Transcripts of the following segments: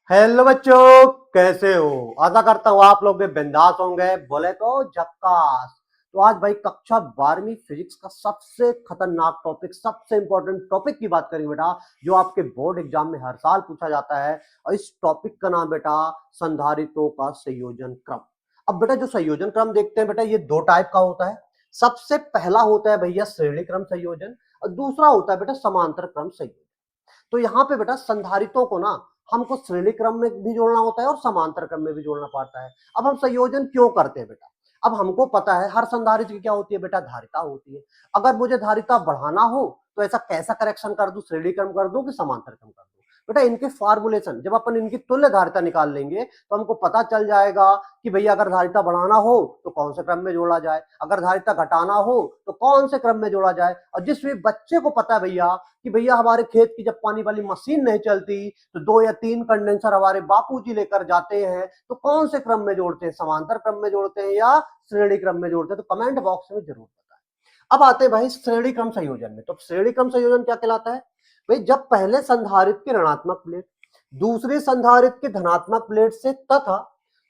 Hello बच्चों, कैसे हो? आशा करता हूँ आप लोग भी बिंदास होंगे। बोले तो झक्कास। तो आज भाई कक्षा 12वीं फिजिक्स का सबसे खतरनाक टॉपिक, सबसे इंपॉर्टेंट टॉपिक की बात करेंगे बेटा, जो आपके बोर्ड एग्जाम में हर साल पूछा जाता है। और इस टॉपिक का नाम बेटा संधारित्रों का संयोजन क्रम। अब बेटा जो संयोजन क्रम देखते हैं बेटा, ये दो टाइप का होता है। सबसे पहला होता है भैया श्रेणी क्रम संयोजन, और दूसरा होता है बेटा समांतर क्रम संयोजन। तो यहाँ पे बेटा संधारितों को ना हमको श्रेणी क्रम में भी जोड़ना होता है और समांतर क्रम में भी जोड़ना पड़ता है। अब हम संयोजन क्यों करते हैं बेटा? अब हमको पता है हर संधारित्र की क्या होती है बेटा, धारिता होती है। अगर मुझे धारिता बढ़ाना हो तो ऐसा कैसा करेक्शन कर दूं, श्रेणी क्रम कर दूं कि समांतर क्रम कर दूं? बेटा इनके फार्मूलेशन जब अपन इनकी तुल्य धारिता निकाल लेंगे तो हमको पता चल जाएगा कि भैया अगर धारिता बढ़ाना हो तो कौन से क्रम में जोड़ा जाए, अगर धारिता घटाना हो तो कौन से क्रम में जोड़ा जाए। और जिस भी बच्चे को पता है भैया कि भैया हमारे खेत की जब पानी वाली मशीन नहीं चलती तो 2 या 3 कंडेंसर हमारे बापूजी लेकर जाते हैं, तो कौन से क्रम में जोड़ते हैं, समांतर क्रम में जोड़ते हैं या श्रेणी क्रम में जोड़ते हैं? तो कमेंट बॉक्स में जरूर बताएं। अब आते हैं भाई श्रेणी क्रम संयोजन में। तो श्रेणी क्रम संयोजन क्या कहलाता है भाई? जब पहले संधारित्र की ऋणात्मक प्लेट दूसरे संधारित्र के धनात्मक प्लेट से तथा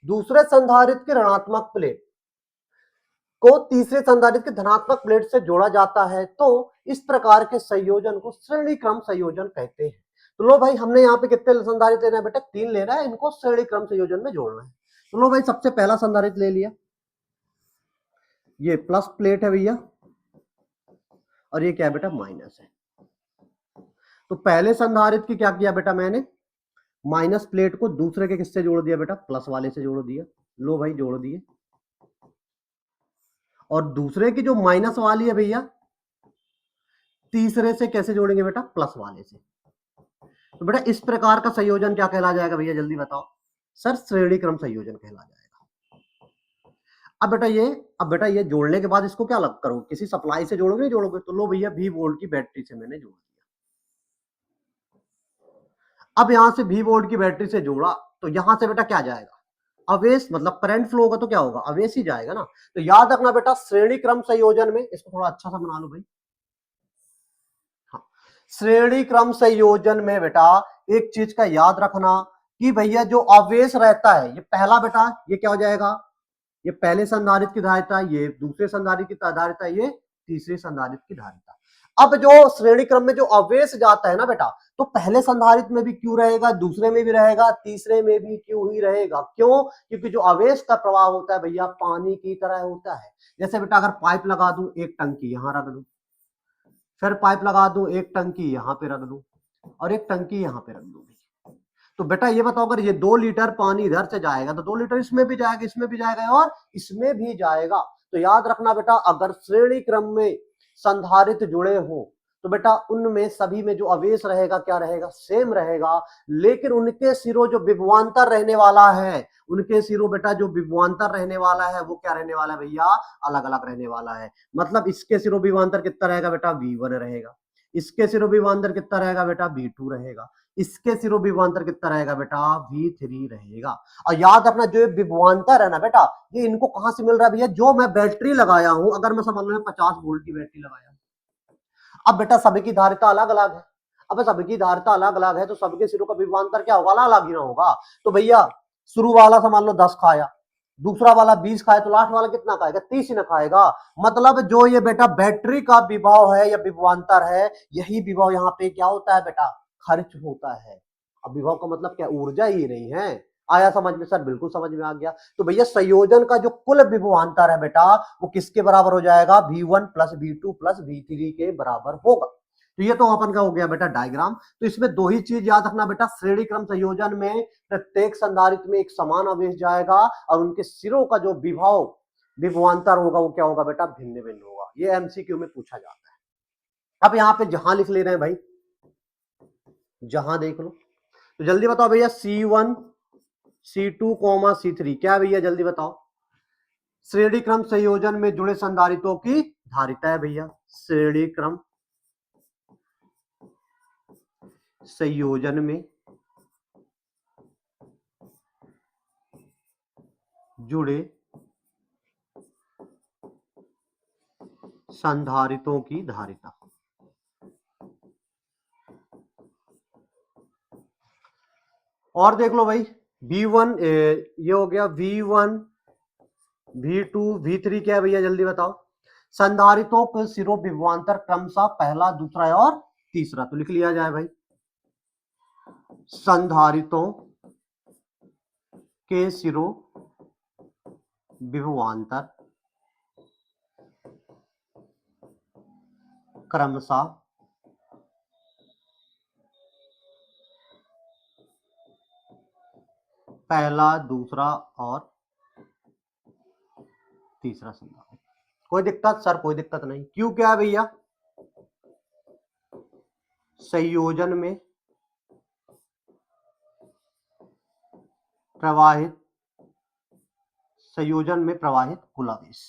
दूसरे संधारित्र के ऋणात्मक प्लेट को तीसरे संधारित्र के धनात्मक प्लेट से जोड़ा जाता है, तो इस प्रकार के संयोजन को श्रेणी क्रम संयोजन कहते हैं। तो लो भाई, हमने यहाँ पे कितने संधारित्र लेना है बेटा? 3 लेना है, इनको श्रेणी क्रम संयोजन में जोड़ना है। तो लो भाई, सबसे पहला संधारित्र ले लिया, ये प्लस प्लेट है भैया, और ये क्या है बेटा? माइनस है। तो पहले संधारित्र की क्या किया बेटा मैंने? माइनस प्लेट को दूसरे के किससे जोड़ दिया बेटा? प्लस वाले से जोड़ दिया। लो भाई, जोड़ दिए। और दूसरे की जो माइनस वाली है भैया, तीसरे से कैसे जोड़ेंगे बेटा? प्लस वाले से। तो बेटा इस प्रकार का संयोजन क्या कहला जाएगा भैया? जल्दी बताओ सर। श्रेणी क्रम संयोजन कहला जाएगा। अब बेटा ये अब बेटा ये जोड़ने के बाद इसको क्या अलग करो? किसी सप्लाई से जोड़ोगे? नहीं जोड़ोगे। तो लो भैया, 20 वोल्ट की बैटरी से मैंने जोड़ दिया। अब यहां से 20 वोल्ट की बैटरी से जोड़ा, तो यहां से बेटा क्या जाएगा? अवेश, मतलब करंट फ्लो होगा तो क्या होगा? अवेश ही जाएगा ना। तो याद रखना बेटा, श्रेणी क्रम संयोजन में, इसको थोड़ा अच्छा सा बना लो भाई। हाँ, श्रेणी क्रम संयोजन में बेटा एक चीज का याद रखना कि भैया जो आवेश रहता है, ये पहला बेटा ये क्या हो जाएगा? ये पहले संधारित्र की धारिता, ये दूसरे संधारित्र की धारिता, ये तीसरे संधारित्र की धारिता। अब जो श्रेणी क्रम में जो आवेश जाता है ना बेटा, तो पहले संधारित्र में भी क्यू रहेगा, दूसरे में भी रहेगा, तीसरे में भी क्यू ही रहेगा। क्यों? क्योंकि जो आवेश का प्रवाह होता है भैया पानी की तरह होता है। जैसे बेटा अगर पाइप लगा दूं, एक टंकी यहां रख दूं, फिर पाइप लगा दूं, एक टंकी यहां पे रख दूं, और एक टंकी यहां पे रख दूं, तो बेटा ये बताओ, अगर ये 2 लीटर पानी इधर से जाएगा तो 2 लीटर इसमें भी जाएगा, इसमें भी जाएगा और इसमें भी जाएगा। तो याद रखना बेटा, अगर श्रेणी क्रम में संधारित्र जुड़े हो तो बेटा उनमें सभी में जो आवेश रहेगा क्या रहेगा? सेम रहेगा। लेकिन उनके सिरों जो विभवांतर रहने वाला है, उनके सिरों बेटा जो विभवांतर रहने वाला है वो क्या रहने वाला है भैया? अलग अलग रहने वाला है। मतलब इसके सिरों विभवांतर कितना रहेगा बेटा? V1 रहेगा। इसके सिरों विभवांतर कितना रहेगा बेटा? V2 रहेगा। इसके सिरों विभवांतर कितना रहेगा बेटा? V3 रहेगा। और याद रखना, जो विभवांतर है ना बेटा, ये इनको कहां से मिल रहा है भैया? जो मैं बैटरी लगाया हूं, अगर मैं समझ लो 50 वोल्ट की बैटरी लगाया, अब बेटा सबकी धारिता अलग अलग है। अब सबकी धारिता अलग अलग है तो सबके सिरों का विभवांतर क्या होगा? अलग ही ना होगा। तो भैया शुरू वाला समझ लो 10 खाया, दूसरा वाला 20 खाया, तो लास्ट वाला कितना खाएगा? 30 ही ना खाएगा। मतलब जो ये बेटा बैटरी का विभव है या विभवांतर है, यही विभव यहाँ पे क्या होता है बेटा? खर्च होता है। अब विभव का मतलब क्या? ऊर्जा ही नहीं है। आया समझ में सर? बिल्कुल समझ में आ गया। तो भैया संयोजन का जो कुल विभवांतर है बेटा, वो किसके बराबर हो जाएगा? V1 plus V2 plus V3 के बराबर होगा। तो ये तो अपन का हो गया बेटा डायग्राम। तो इसमें दो ही चीज याद रखना बेटा, श्रेणी क्रम संयोजन में प्रत्येक संधारित्र में एक समान आवेश जाएगा और उनके सिरों का जो विभव विभवांतर होगा वो क्या होगा बेटा? भिन्न भिन्न होगा। ये एमसीक्यू में पूछा जाता है। अब यहाँ पे जहां लिख ले रहे हैं भाई, जहां देख लो, तो जल्दी बताओ भैया, C1 C2 C3 क्या है भैया? जल्दी बताओ। श्रेणी क्रम संयोजन में जुड़े संधारित्रों की धारिता है भैया। श्रेणी क्रम संयोजन में जुड़े संधारित्रों की धारिता। और देख लो भाई, V1 ये हो गया, V1 V2 V3 क्या है भैया जल्दी बताओ। संधारितों के सिरों विभवांतर क्रमशः पहला, दूसरा और तीसरा, तो लिख लिया जाए भाई। संधारितों के सिरों विभवांतर क्रमशः पहला, दूसरा और तीसरा संधारित। कोई दिक्कत सर? कोई दिक्कत नहीं। क्यों क्या है भैया? संयोजन में प्रवाहित, संयोजन में प्रवाहित कुल आवेश।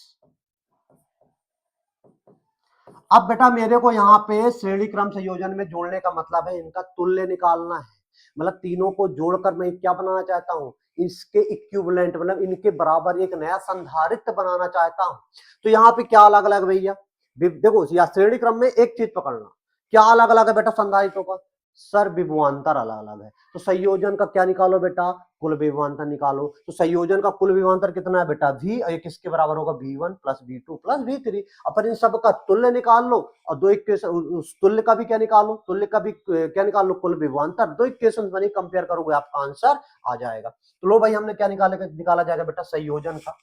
अब बेटा मेरे को यहाँ पे श्रेणी क्रम संयोजन में जोड़ने का मतलब है इनका तुल्य निकालना है। मतलब तीनों को जोड़कर मैं क्या बनाना चाहता हूँ, इसके इक्विवेलेंट, मतलब इनके बराबर एक नया संधारित्र बनाना चाहता हूँ। तो यहाँ पे क्या अलग अलग भैया, देखो या श्रेणी क्रम में एक चीज पकड़ना, क्या अलग अलग है बेटा संधारित्रों का? सर विभवांतर अलग अलग है। तो संयोजन का क्या निकालो बेटा? कुल विभवांतर निकालो। तो संयोजन का कुल विभवांतर कितना है बेटा? V, और ये किसके बराबर होगा? V1 plus V2 plus V3। अपन इन सब का तुल्य निकाल लो और दो इक्वेशन, उस तुल्य का भी क्या निकालो, तुल्य का भी क्या निकाल लो? कुल विभवांतर। दो इक्वेशन बनी, कंपेयर करोगे आपका आंसर आ जाएगा। तो लो भाई हमने क्या निकाला जाएगा बेटा? संयोजन का,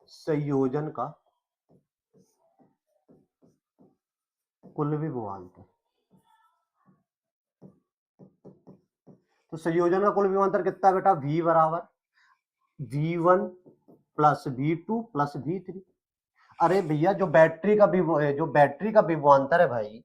संयोजन का कुल विभवांतर। तो संयोजन का कुल विभवांतर कितना बेटा? V बराबर V1 plus V2 plus V3। अरे भैया जो बैटरी का विभवांतर है भाई,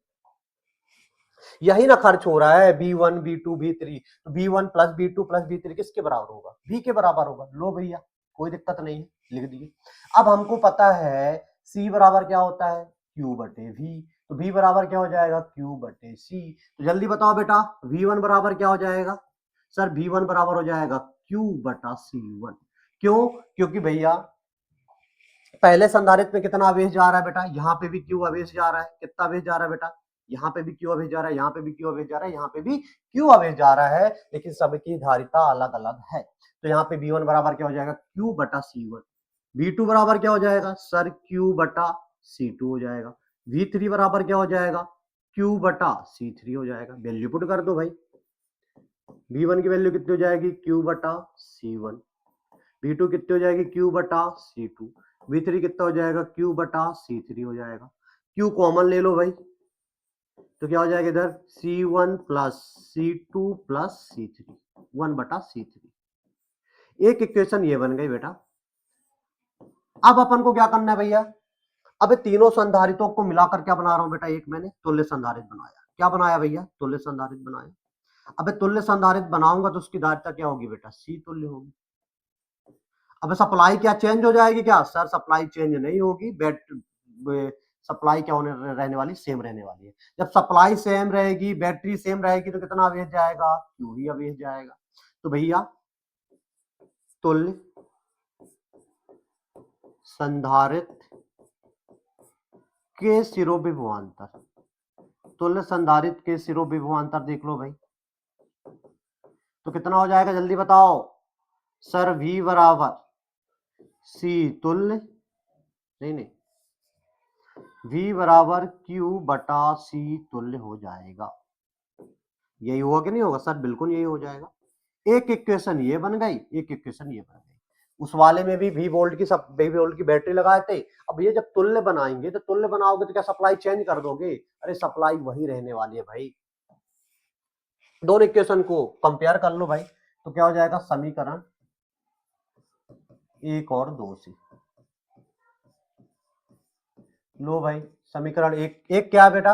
यही ना खर्च हो रहा है, V1 V2 V3। तो V1 plus V2 plus V3 किसके बराबर होगा? V के बराबर होगा। लो भैया कोई दिक्कत नहीं है, लिख दिए। अब हमको पता है C बराबर क्या होता है? Q बटे V। तो V बराबर क्या हो जाएगा? Q बटे C। तो जल्दी बताओ बेटा V1 बराबर क्या हो जाएगा? सर V1 बराबर हो जाएगा Q बटा C1। क्यों? क्योंकि भैया पहले संधारित्र में कितना आवेश जा रहा है बेटा? यहाँ पे भी Q आवेश जा रहा है। कितना आवेश जा रहा है बेटा? यहाँ पे भी Q आवेश जा रहा है, यहाँ पे भी Q आवेश जा रहा है, यहाँ पे भी Q आवेश जा रहा है, लेकिन सबकी धारिता अलग अलग है। तो यहाँ पे V1 बराबर क्या हो जाएगा? Q बटा C1। V2 बराबर क्या हो जाएगा? सर Q बटा C2 हो जाएगा। V3 बराबर क्या हो जाएगा? Q बटा C3 हो जाएगा। वैल्यू पुट कर दो भाई। V1 की वैल्यू कितनी हो जाएगी? Q बटा C1। V2 कितनी हो जाएगी? Q बटा C2। V3 कितना हो जाएगा? Q बटा C3 हो जाएगा। Q कॉमन ले लो भाई, तो क्या हो जाएगा इधर? C1 plus C2 plus C3, 1 बटा C3। एक इक्वेशन ये बन गई बेटा। अब अपन को क्या करना है भैया? अब तीनों संधारितों को मिलाकर क्या बना रहा हूं बेटा? एक मैंने तुल्य संधारित बनाया। क्या बनाया भैया? तुल्य संधारित बनाया। अब तुल्य संधारित बनाऊंगा तो उसकी धारिता क्या होगी बेटा? C तुल्य होगी। अब सप्लाई क्या चेंज हो जाएगी क्या? सर सप्लाई चेंज नहीं होगी, सप्लाई क्या होने रहने वाली? सेम रहने वाली है। जब सप्लाई सेम रहेगी, बैटरी सेम रहेगी, तो कितना आवेश जाएगा? Q ही आवेश जाएगा। तो भैया तुल्य संधारित्र के सिरों विभवांतर, तुल्य संधारित्र के सिरों विभवांतर देख लो भाई, तो कितना हो जाएगा जल्दी बताओ? सर V बराबर C तुल्य, नहीं V बराबर Q बटा C तुल्य हो जाएगा। यही होगा कि नहीं होगा? सर बिल्कुल यही हो जाएगा। एक इक्वेशन ये बन गई, एक इक्वेशन ये बन गई। उस वाले में भी V वोल्ट की, सब V वोल्ट की बैटरी लगाए थे। अब ये जब तुल्य बनाएंगे तो तुल्य बनाओगे तो क्या सप्लाई चेंज कर दोगे? अरे सप्लाई वही रहने वाली है भाई। दोनों इक्वेशन को कंपेयर कर लो भाई, तो क्या हो जाएगा? समीकरण 1 और 2 से। लो भाई समीकरण एक क्या है बेटा?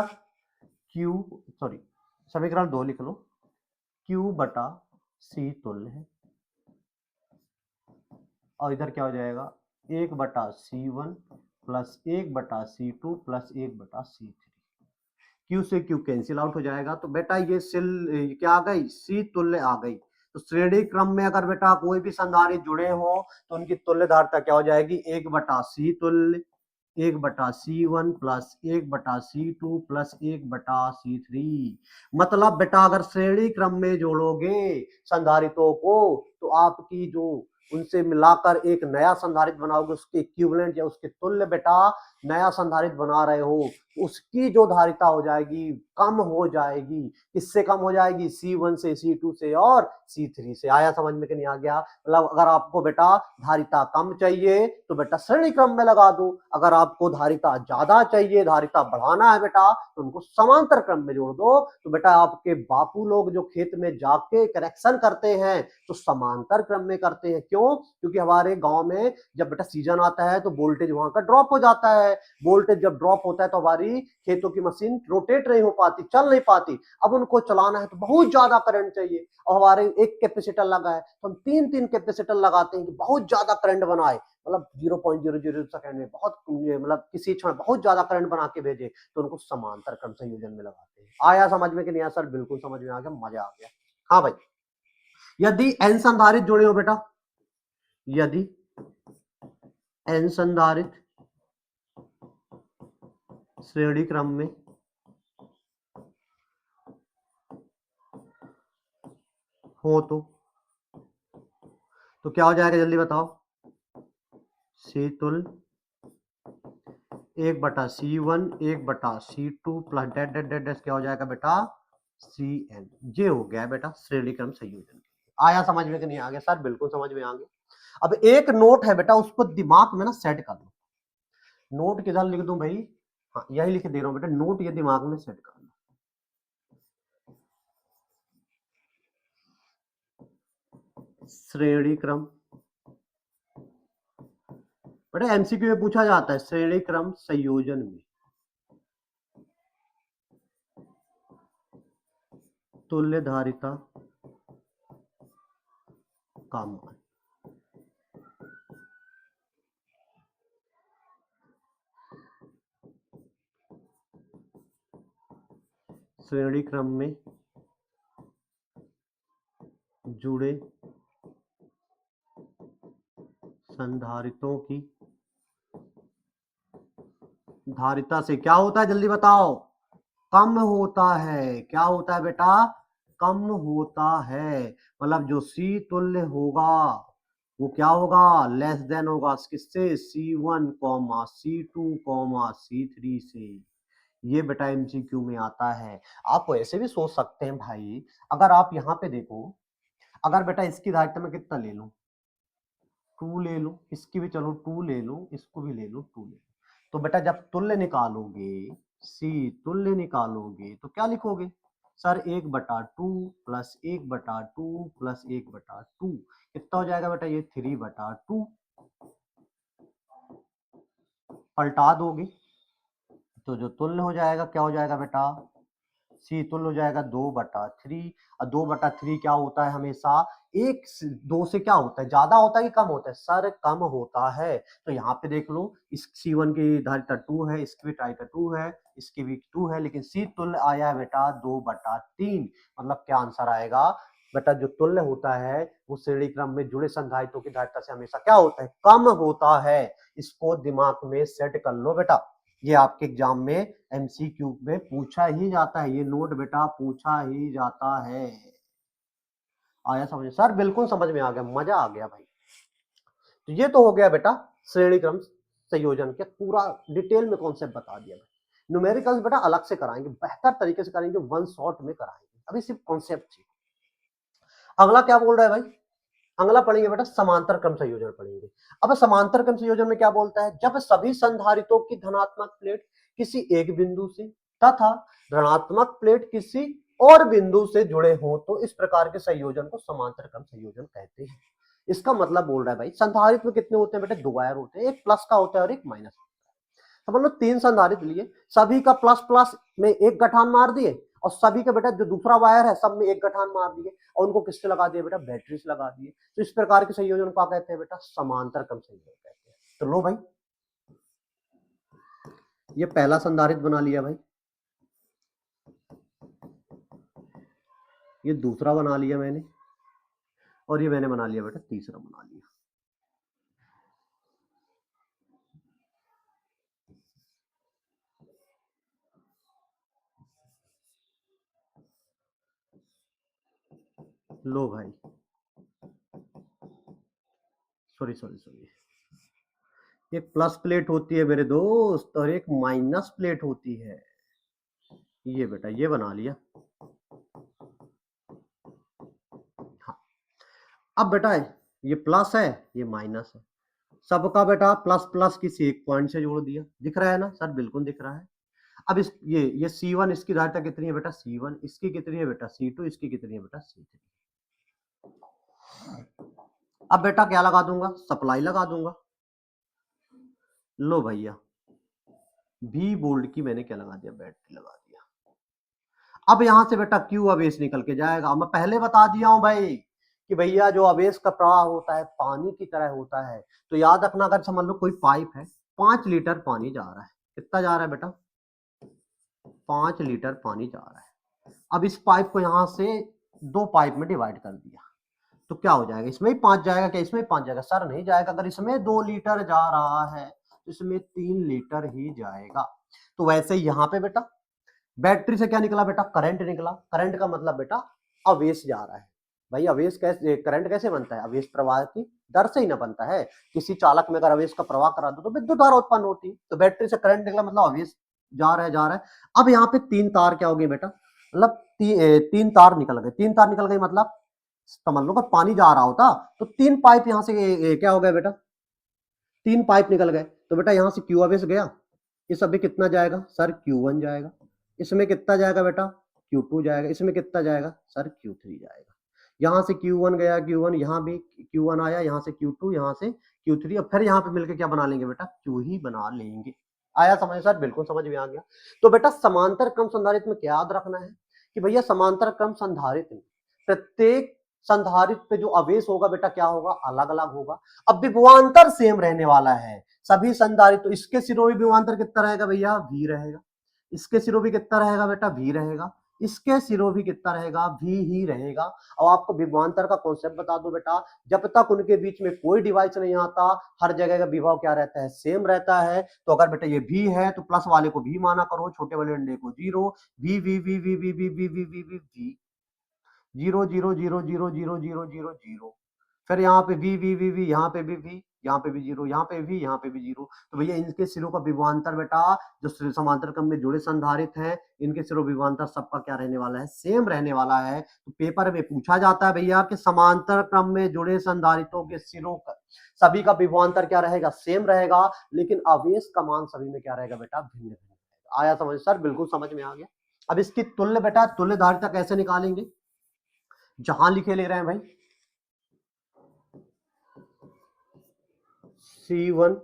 समीकरण 2 लिख लो, Q बटा C तुल्य है, और इधर क्या हो जाएगा? 1 बटा C1 प्लस 1 बटा C2 प्लस 1 बटा C3। Q से Q कैंसिल आउट हो जाएगा। तो बेटा ये क्या आ गई? C तुल्य आ गई। तो श्रेणी क्रम में अगर बेटा कोई भी संधारित्र जुड़े हो तो उनकी तुल्य धारिता क्या हो जाएगी? 1 बटा C तुल्य एक बटा C1 प्लस एक बटा C2 प्लस एक बटा C3। मतलब बेटा अगर श्रेणी क्रम में जोड़ोगे संधारितों को तो आपकी जो उनसे मिलाकर एक नया संधारित्र बनाओगे, उसके इक्विवेलेंट या उसके तुल्य बेटा नया संधारित्र बना रहे हो, उसकी जो धारिता हो जाएगी कम हो जाएगी। किससे कम हो जाएगी? C1 से, C2 से और C3 से। आया समझ में कि नहीं आ गया? मतलब अगर आपको बेटा धारिता कम चाहिए तो बेटा श्रेणी क्रम में लगा दो, अगर आपको धारिता ज्यादा चाहिए, धारिता बढ़ाना है बेटा, तो उनको समांतर क्रम में जोड़ दो। तो बेटा आपके बापू लोग जो खेत में जाके करेक्शन करते हैं तो समांतर क्रम में करते हैं। क्यों? क्योंकि हमारे गांव में जब बेटा सीजन आता है तो वोल्टेज वहां का ड्रॉप हो जाता है। वोल्टेज जब ड्रॉप होता है तो हमारी खेतों की मशीन रोटेट नहीं हो पाती, चल नहीं पाती। अब उनको चलाना है तो बहुत ज्यादा करंट चाहिए, और हमारे एक कैपेसिटर लगा है तो हम तीन तीन कैपेसिटर लगाते हैं कि बहुत ज्यादा करंट बनाए, मतलब 0.00 सेकंड में बहुत, मतलब किसी क्षण बहुत ज्यादा करंट बना के भेजे, तो उनको समांतर क्रम संयोजन में लगाते हैं। आया समझ में कि नहीं आया? सर बिल्कुल समझ में आ गया, मजा आ गया। हाँ भाई, यदि एन संधारित्र जुड़े हो बेटा, यदि एन संधारित्र श्रेणी क्रम में हो तो क्या हो जाएगा जल्दी बताओ? सी तुल एक बटा C1 एक बटा C2 plus debt date date क्या हो जाएगा बेटा? Cn। ये हो गया बेटा श्रेणी क्रम संयोजन। आया समझ में कि नहीं आ गया? सर बिल्कुल समझ में आ गया। अब एक नोट है बेटा, उसको दिमाग में ना सेट कर लो। नोट किधर लिख दूं भाई? हाँ यही लिख दे रहा हूं बेटा, नोट ये दिमाग में सेट कर लो। श्रेणी क्रम बेटा एमसीक्यू में पूछा जाता है, श्रेणी क्रम संयोजन में तुल्य धारिता का मान। श्रेणी क्रम में जुड़े संधारितों की धारिता से क्या होता है जल्दी बताओ? कम होता है। क्या होता है बेटा? कम होता है। मतलब जो सी तुल्य होगा वो क्या होगा? लेस देन होगा किससे? C1 comma C2 comma C3 से। ये बेटा एमसीक्यू में आता है। आप ऐसे भी सोच सकते हैं भाई, अगर आप यहाँ पे देखो, अगर बेटा इसकी धारिता में कितना ले लूं? 2 ले लूं, इसकी भी चलो 2 ले लूं, इसको भी ले लूं 2 ले लूं, तो बेटा जब तुल्य निकालोगे, सी तुल्य निकालोगे तो क्या लिखोगे? सर 1/2 प्लस 1/2 प्लस 1/2 कितना हो जाएगा बेटा? ये 3/2 पलटा दोगे तो जो तुल्य हो जाएगा क्या हो जाएगा बेटा? सी तुल्य हो जाएगा 2/3। और 2/3 क्या होता है हमेशा? एक दो से क्या होता है? ज्यादा होता है कि कम होता है? सर कम होता है। तो यहाँ पे देख लो, इस C1 की धारिता 2 है, इसकी भी धारिता 2 है, इसकी भी 2 है, लेकिन सी तुल्य आया है बेटा 2/3। मतलब क्या आंसर आएगा बेटा? जो तुल्य होता है वो श्रेणी क्रम में जुड़े संधारितों की धारिता से हमेशा क्या होता है? कम होता है। इसको दिमाग में सेट कर लो बेटा, ये आपके एग्जाम में एमसीक्यू में पूछा ही जाता है, ये नोट बेटा पूछा ही जाता है। आया समझ? सर बिल्कुल समझ में आ गया, मजा आ गया भाई। तो ये तो हो गया बेटा श्रेणी क्रम संयोजन के पूरा डिटेल में कॉन्सेप्ट बता दिया। न्यूमेरिकल्स बेटा अलग से कराएंगे, बेहतर तरीके से कराएंगे, वन शॉट में कराएंगे, अभी सिर्फ कॉन्सेप्ट। अगला क्या बोल रहा है भाई? अगला पढ़ेंगे बेटा समांतर क्रम संयोजन पढ़ेंगे। अब समांतर क्रम संयोजन में क्या बोलता है? जब सभी संधारितों की धनात्मक प्लेट किसी एक बिंदु से तथा ऋणात्मक प्लेट किसी और बिंदु से जुड़े हो तो इस प्रकार के संयोजन को समांतर क्रम संयोजन कहते हैं। इसका मतलब बोल रहा है भाई, संधारित्र में कितने होते हैं बेटा? 2 वायर होते हैं, एक प्लस का होता है और एक माइनस। समझ लो 3 संधारित्र लिए, सभी का प्लस प्लस में एक गठान मार दिए, और सभी का बेटा जो दूसरा वायर है सब में एक गठान मार दिए, और उनको किससे लगा दिए बेटा? बैटरी से लगा दिए। तो इस प्रकार के संयोजन को कहते हैं बेटा समांतर क्रम संयोजन कहते हैं। तो लो भाई, ये पहला संधारित्र बना लिया भाई, ये दूसरा बना लिया मैंने, और ये मैंने बना लिया बेटा तीसरा बना लिया। लो भाई, सॉरी, एक प्लस प्लेट होती है मेरे दोस्त और एक माइनस प्लेट होती है। ये बेटा ये बना लिया। हाँ, अब बेटा ये प्लस है, ये माइनस है, सबका बेटा प्लस प्लस किसी एक पॉइंट से जोड़ दिया। दिख रहा है ना सर? बिल्कुल दिख रहा है। अब इस ये C1 इसकी धारिता कितनी है बेटा? C1। इसकी कितनी है बेटा? C2। इसकी कितनी है बेटा? C3। अब बेटा क्या लगा दूंगा? सप्लाई लगा दूंगा। लो भैया, V वोल्ट की मैंने क्या लगा दिया? बैटरी लगा दिया। अब यहां से बेटा Q आवेश निकल के जाएगा। मैं पहले बता दिया हूं भाई कि भैया जो आवेश का प्रवाह होता है पानी की तरह होता है। तो याद रखना, अगर समझ लो कोई पाइप है, 5 लीटर पानी जा रहा है। कितना जा रहा है बेटा? 5 लीटर पानी जा रहा है। अब इस पाइप को यहां से 2 पाइप में डिवाइड कर दिया, तो क्या हो जाएगा? इसमें ही 5 जाएगा क्या? इसमें ही 5 जाएगा? सर नहीं जाएगा। अगर इसमें 2 लीटर जा रहा है तो इसमें 3 लीटर ही जाएगा। तो वैसे ही यहाँ पे बेटा बैटरी से क्या निकला बेटा? करंट निकला। करंट का मतलब बेटा आवेश जा रहा है। भाई आवेश कैसे, करंट कैसे बनता है? आवेश प्रवाह की दर से ही ना बनता है। किसी चालक में अगर आवेश का प्रवाह करा दो तो विद्युत धारा उत्पन्न होती है। तो बैटरी से करंट निकला मतलब आवेश जा रहा है। अब यहाँ पे 3 तार क्या हो गए बेटा? मतलब 3 तार निकल गए। 3 तार निकल गए मतलब समझ लो, अगर पानी जा रहा होता तो 3 पाइप यहाँ से क्या हो गया बेटा? 3 पाइप निकल गए। तो बेटा यहाँ से Q आवेश गया, इस अभी कितना जाएगा? सर Q1 जाएगा। इसमें कितना जाएगा बेटा? Q2 जाएगा। इसमें कितना जाएगा? सर Q3 जाएगा। यहाँ से Q1 गया, Q1 यहाँ भी Q1 आया, यहाँ से Q2, यहाँ से Q3, और फिर यहाँ पे मिलकर क्या बना लेंगे बेटा? Q ही बना लेंगे। आया समझ? सर बिल्कुल समझ में आ गया। तो बेटा समांतर क्रम संधारित्र में क्या याद रखना है कि भैया समांतर क्रम संधारित्र में प्रत्येक संधारित्र पे जो आवेश होगा बेटा क्या होगा? अलग अलग होगा। अब विभवांतर सेम रहने वाला है सभी संधारित्र। तो इसके सिरों में विभवांतर कितना रहेगा भैया? V रहेगा। इसके सिरों भी कितना रहेगा बेटा? V रहेगा। इसके सिरों भी कितना रहेगा? V ही रहेगा। अब आपको विभवांतर का कॉन्सेप्ट बता दो बेटा, जब तक उनके बीच में कोई डिवाइस नहीं आता हर जगह का विभव क्या रहता है? सेम रहता है। तो अगर बेटा ये V है तो प्लस वाले को V माना करो, छोटे वाले डंडे को 0। V V V V V V V V V V V 0 0 0 0 0 0 0 0। फिर यहाँ पे V V V V, यहाँ पे भी V, यहाँ पे भी 0, यहाँ पे भी, यहाँ पे भी 0। तो भैया इनके सिरों का विभवांतर बेटा जो समांतर क्रम में जुड़े संधारित्र हैं, इनके सिरों विभवांतर सबका क्या रहने वाला है? सेम रहने वाला है। तो पेपर में पूछा जाता है भैया कि समांतर क्रम में जुड़े संधारित्रों के सिरों का सभी का विभवांतर क्या रहेगा? सेम रहेगा, लेकिन आवेश का मान सभी में क्या रहेगा बेटा? भिन्न भिन्न रहेगा। आया समझ? सर बिल्कुल समझ में आ गया। अब इसकी तुल्य बेटा, तुल्य धारिता कैसे निकालेंगे? जहां लिखे ले रहे हैं भाई, C1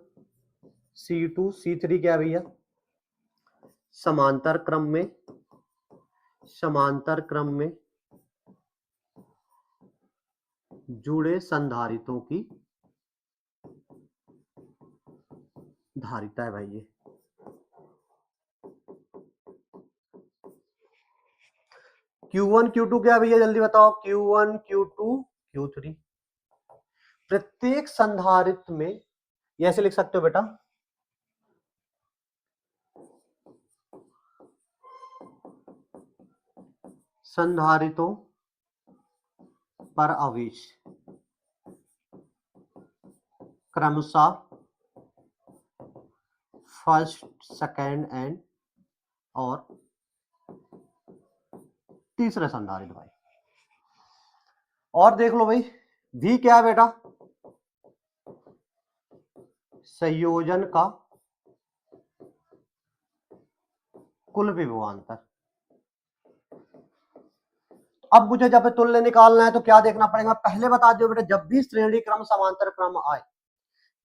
C2 C3 क्या भैया? समांतर क्रम में जुड़े संधारित्रों की धारिता है भाई। ये Q1 Q2 क्या भैया? जल्दी बताओ। Q1 Q2 Q3 प्रत्येक संधारित्र में ये ऐसे लिख सकते हो बेटा, संधारित्रों पर आवेश क्रमशः फर्स्ट, सेकेंड एंड और तीसरे संधारित्र भाई। और देख लो भाई, V क्या है बेटा? संयोजन का कुल विभवांतर। अब मुझे जब तुल्य निकालना है तो क्या देखना पड़ेगा? पहले बता दो बेटा, जब भी श्रेणी क्रम समांतर क्रम आए,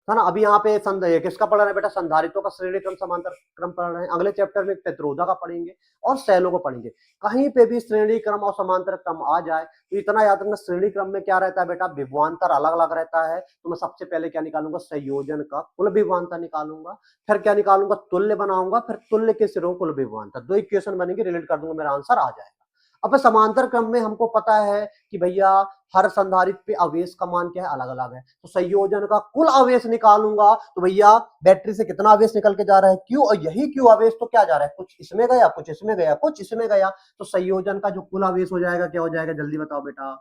है ना? अभी यहाँ पे किसका पढ़ रहे हैं बेटा? संधारित्रों का श्रेणी क्रम समांतर क्रम पढ़ रहे हैं। अगले चैप्टर में प्रतिरोधा का पढ़ेंगे और शैलों को पढ़ेंगे। कहीं पे भी श्रेणी क्रम और समांतर क्रम आ जाए तो इतना याद रखना, श्रेणी क्रम में क्या रहता है बेटा? विभवांतर अलग अलग रहता है। तो मैं सबसे पहले क्या निकालूंगा? संयोजन का कुल विभवांतर निकालूंगा। फिर क्या निकालूंगा? तुल्य बनाऊंगा। फिर तुल्य के सिरों कुल विभवांतर। 2 इक्वेशन बनेंगे, रिलेट कर दूंगा, मेरा आंसर आ जाएगा। अब समांतर क्रम में हमको पता है कि भैया हर संधारित्र पे आवेश का मान क्या है? अलग अलग है। तो संयोजन का कुल आवेश निकालूंगा तो भैया बैटरी से कितना आवेश निकल के जा रहा है? Q, और यही Q आवेश तो क्या जा रहा है? कुछ इसमें गया, कुछ इसमें गया, कुछ इसमें गया। तो संयोजन का जो कुल आवेश हो जाएगा क्या हो जाएगा? जल्दी बताओ बेटा।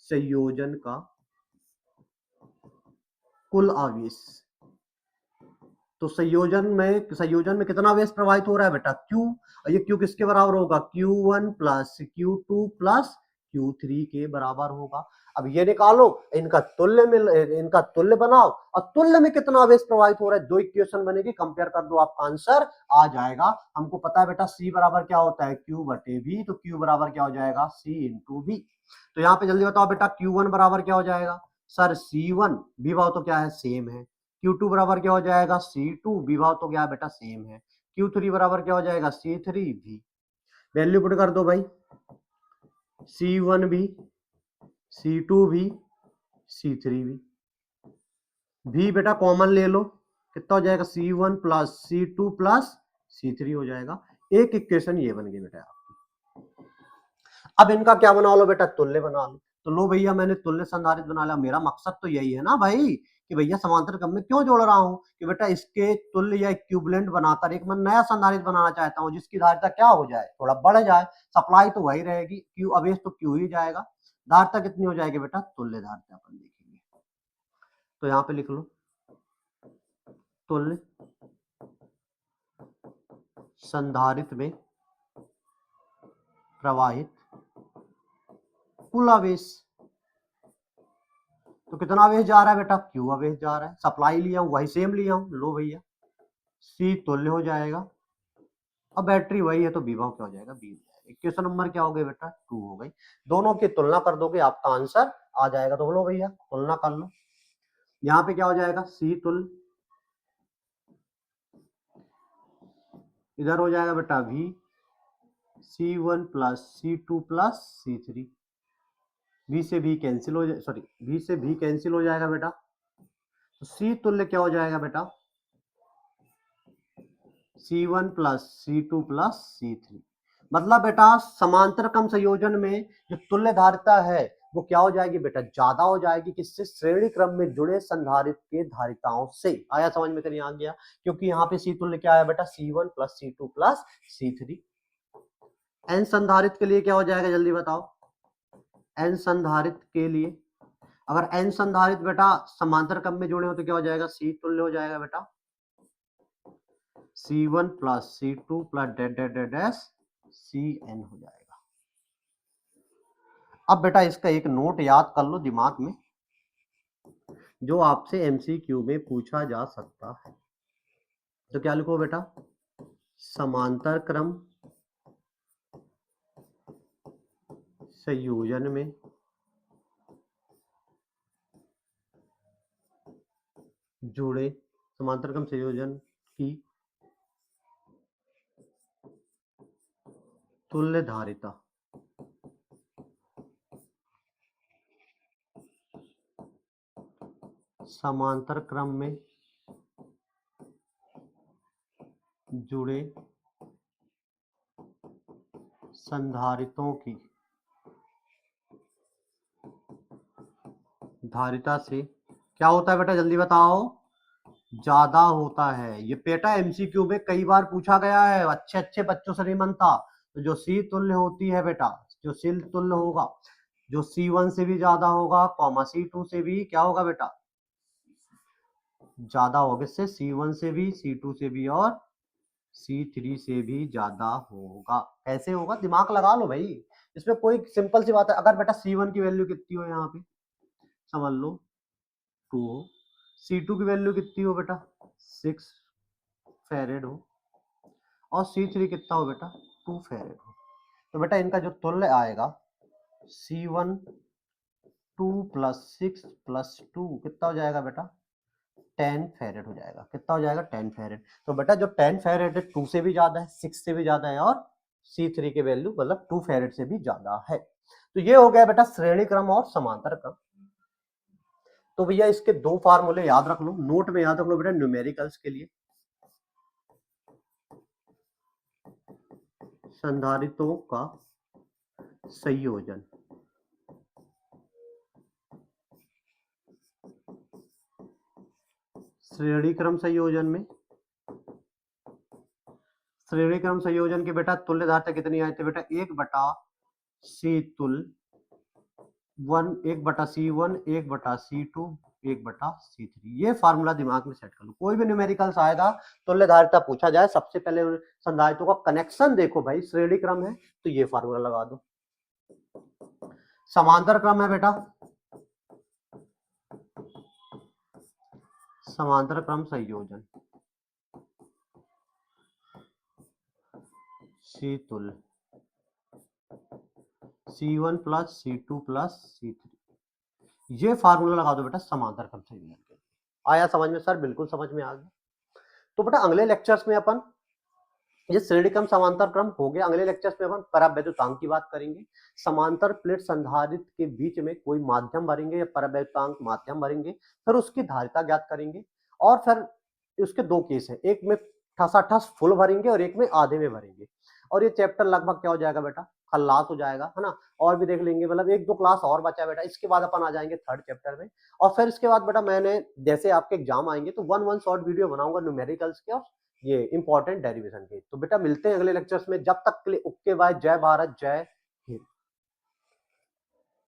संयोजन का कुल आवेश। तो संयोजन में कितना आवेश प्रवाहित हो रहा है बेटा, Q, और ये Q किसके बराबर होगा, Q1 plus Q2 plus Q3 के बराबर होगा। अब ये निकालो, इनका तुल्य बनाओ, और तुल्य में कितना आवेश प्रवाहित हो रहा है, दो इक्वेशन बनेगी, कंपेयर कर दो, आपका आंसर आ जाएगा। हमको पता है बेटा C बराबर क्या होता है, Q बटे V, तो Q बराबर क्या हो जाएगा, C इंटू V। तो यहाँ पे जल्दी बताओ बेटा, Q1 बराबर क्या हो जाएगा, सर C1, V भाव तो क्या है, सेम है। Q2 बराबर क्या हो जाएगा, C2, V भाव तो क्या है बेटा, सेम है। Q3 बराबर क्या हो जाएगा, C3 V। वैल्यू पुट कर दो भाई, C1 भी, C2 भी, C3 भी। V बेटा कॉमन ले लो, कितना हो जाएगा, C1 plus C2 plus C3 हो जाएगा। एक इक्वेशन ये बन गई बेटा आपकी। अब इनका क्या बना लो बेटा, तुल्य बना लो। तो लो भैया, मैंने तुल्य संधारित्र बना लिया। मेरा मकसद तो यही है ना भाई, कि भैया समांतर क्रम में क्यों जोड़ रहा हूं, कि बेटा इसके तुल्य या इक्विवेलेंट बनाकर एक मैं नया संधारित्र बनाना चाहता हूं, जिसकी धारिता क्या हो जाए, थोड़ा बढ़ जाए। सप्लाई तो वही रहेगी, क्यू अवेश तो क्यू ही जाएगा। धारिता कितनी हो जाएगी बेटा, तुल्य धारिता अपन देखेंगे। तो यहाँ पे लिख लो, तुल्य संधारित्र में प्रवाहित कुल आवेश। तो कितना आवेश जा रहा है बेटा, क्यू आवेश जा रहा है। सप्लाई लिया हूं, वही सेम लिया हूं, लो भैया, सी तुल्य हो जाएगा। अब बैटरी वही है, तो विभव क्या हो जाएगा, बी। इक्वेशन नंबर क्या हो गई बेटा, 2 हो गई। दोनों की तुलना कर दोगे, आपका आंसर आ जाएगा। तो बोलो भैया, तुलना कर लो। यहाँ पे क्या हो जाएगा, सी तुल्य, इधर हो जाएगा बेटा V, C1 plus C2 plus C3। V से V कैंसिल हो जाए, सॉरी, V से V कैंसिल हो जाएगा बेटा। तो C तुल्य क्या हो जाएगा बेटा, C1 plus C2 plus C3। मतलब बेटा समांतर क्रम संयोजन में जो तुल्य धारिता है वो क्या हो जाएगी बेटा, ज्यादा हो जाएगी, किससे, श्रेणी क्रम में जुड़े संधारित्र के धारिताओं से। आया समझ में, कहीं आ गया, क्योंकि यहाँ पे C तुल्य क्या है बेटा, C1 plus C2 plus C3। n संधारित्र के लिए क्या हो जाएगा, जल्दी बताओ, n संधारित्र के लिए, अगर n संधारित्र बेटा समांतर क्रम में जुड़े हो तो क्या हो जाएगा, C तुल्य हो जाएगा बेटा, C1 plus C2 plus dead dead dead dash Cn हो जाएगा। अब बेटा इसका एक नोट याद कर लो दिमाग में, जो आपसे MCQ में पूछा जा सकता है। तो क्या लिखो बेटा, समांतर क्रम संयोजन में जुड़े, समांतर क्रम संयोजन की तुल्य धारिता समांतर क्रम में जुड़े संधारितों की धारिता से क्या होता है बेटा, जल्दी बताओ, ज्यादा होता है। ये बेटा MCQ में कई बार पूछा गया है, अच्छे अच्छे बच्चों से नहीं बनता। तो जो C तुल्य होती है बेटा, जो C तुल्य होगा, जो C1 से भी ज्यादा होगा, कॉमा C2 से भी क्या होगा बेटा, ज्यादा होगा। इससे C1 से भी, C2 से भी और C3 से भी ज्यादा होगा। कैसे होगा, दिमाग लगा लो भाई, इसमें कोई सिंपल सी बात है। अगर बेटा C1 की वैल्यू कितनी हो, यहाँ पे समझ लो 2 हो, C2 की वैल्यू कितनी हो बेटा, 6 फेरेड हो, और C3 कितना हो बेटा, 2 फेरेड हो। तो बेटा इनका जो तुल्य आएगा, C1 2 प्लस 6 प्लस 2 कितना हो जाएगा बेटा, 10 फेरेड हो जाएगा। कितना हो जाएगा, 10 फेरेड। तो बेटा जो 10 फेरेड है 2 से भी ज्यादा है, 6 से भी ज्यादा है, और C3 की वैल्यू मतलब 2 फेरेड से भी ज्यादा है। तो ये हो गया बेटा श्रेणी क्रम और समांतर क्रम। तो भैया इसके दो फार्मूले याद रख लो, नोट में याद रख लो बेटा, न्यूमेरिकल्स के लिए। संधारितों का संयोजन, श्रेणी क्रम संयोजन में, श्रेणी क्रम संयोजन के बेटा तुल्य धारिता कितनी आई थी बेटा, 1/C तुल्य 1/C1 1/C2 1/C3, ये फार्मूला दिमाग में सेट कर लो। कोई भी न्यूमेरिकल्स आएगा तुल्य धारिता पूछा जाए, सबसे पहले संधारित्रों का कनेक्शन देखो भाई, श्रेणी क्रम है तो ये फार्मूला लगा दो। समांतर क्रम है बेटा, समांतर क्रम संयोजन, सी तुल्य C1 plus C2 plus C3, ये फार्मूला लगा दो बेटा समांतर क्रम संयोजन के। आया समझ में सर? बिल्कुल समझ में आ गया। तो बेटा अगले लेक्चर्स में अपन ये श्रेणी क्रम समांतर क्रम हो गया, अगले लेक्चर्स में अपन परावैद्युतांक की बात करेंगे। समांतर प्लेट संधारित्र के बीच में कोई माध्यम भरेंगे या परावैद्युतांक माध्यम भरेंगे, फिर उसकी धारिता ज्ञात करेंगे। और फिर उसके दो केस हैं, एक में ठसाठस फुल भरेंगे और एक में आधे में भरेंगे। और ये चैप्टर लगभग क्या हो जाएगा बेटा, खल्लास हो जाएगा, है ना। और भी देख लेंगे, मतलब 1-2 क्लास और बचा है बेटा, इसके बाद अपन आ जाएंगे थर्ड चैप्टर में। और फिर इसके बाद बेटा मैंने जैसे आपके एग्जाम आएंगे तो 1 शॉर्ट वीडियो बनाऊंगा न्यूमेरिकल्स के और ये इंपॉर्टेंट डेरिवेशन के। तो बेटा मिलते हैं अगले लेक्चर्स में, जब तक के लिए ओके बाय, जय भारत, जय